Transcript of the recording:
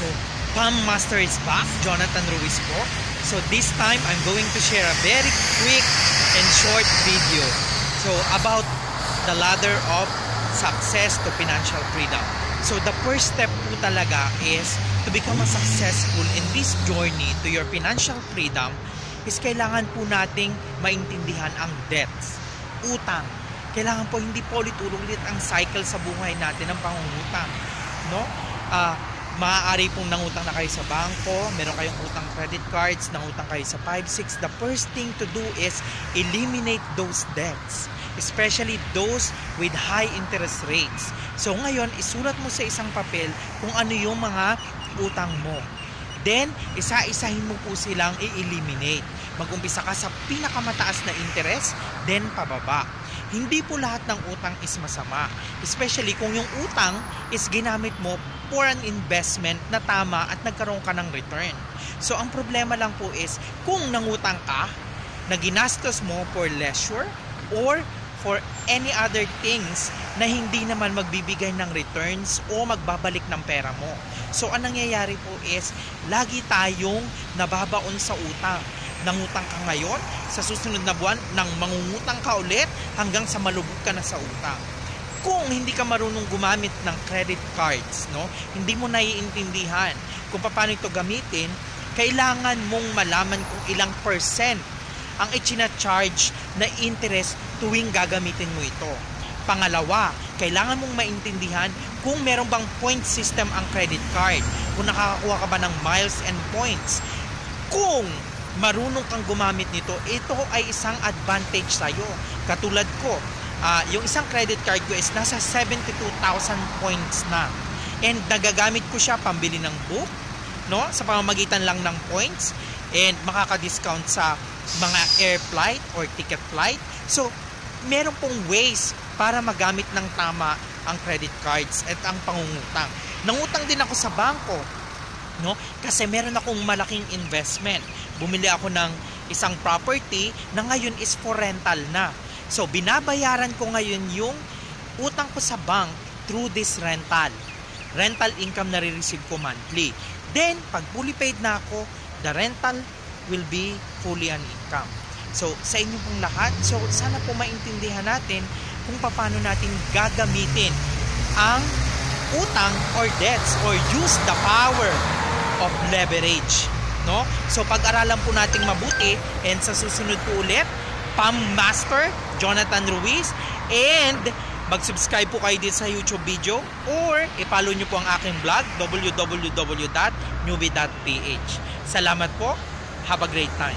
So, Pam Master is back, Jonathan Ruiz po. So this time, I'm going to share a very quick and short video. So about the ladder of success to financial freedom. So the first step po talaga is to become a successful in this journey to your financial freedom is kailangan po nating maintindihan ang debts, utang. Kailangan po hindi po ulit-ulit ang cycle sa buhay natin ng pangungutang, no? Maaari pong nangutang na kayo sa bangko, meron kayong utang credit cards, nangutang kayo sa 5-6. The first thing to do is eliminate those debts, especially those with high interest rates. So ngayon, isulat mo sa isang papel kung ano yung mga utang mo. Then, isa-isahin mo po silang i-eliminate. Mag-umpisa ka sa pinakamataas na interest, then pababa. Hindi po lahat ng utang is masama. Especially kung yung utang is ginamit mo for an investment na tama at nagkaroon ka ng return. So, ang problema lang po is kung nangutang ka, na ginastos mo for leisure or for any other things na hindi naman magbibigay ng returns o magbabalik ng pera mo. So, ang nangyayari po is lagi tayong nababaon sa utang. Nangutang ka ngayon, sa susunod na buwan, nang mangungutang ka ulit hanggang sa malubog ka na sa utang. Kung hindi ka marunong gumamit ng credit cards, no, hindi mo naiintindihan kung paano ito gamitin, kailangan mong malaman kung ilang percent ang ichina-charge na interest tuwing gagamitin mo ito. Pangalawa, kailangan mong maintindihan kung meron bang point system ang credit card, kung nakakakuha ka ba ng miles and points. Kung marunong kang gumamit nito, ito ay isang advantage sa'yo. Katulad ko, yung isang credit card ko is nasa 72,000 points na. And nagagamit ko siya pambili ng book, no? Sa pamamagitan lang ng points, and makaka-discount sa mga air flight or ticket flight. So, meron pong ways para magamit ng tama ang credit cards at ang pangungutang. Nangutang din ako sa bangko, no? Kasi meron akong malaking investment. Bumili ako ng isang property na ngayon is for rental na. So, binabayaran ko ngayon yung utang ko sa bank through this rental. Rental income na re-receive ko monthly. Then, pag fully paid na ako, the rental will be fully an income. So, sa inyo pong lahat, so sana po maintindihan natin kung paano natin gagamitin ang utang or debts or use the power of leverage, no? So, pag-aralan po nating mabuti, and sa susunod po ulit, Pam Master, Jonathan Ruiz, and mag-subscribe po kayo dito sa YouTube video or i-follow nyo po ang aking blog www.newbie.ph. Salamat po. Have a great time.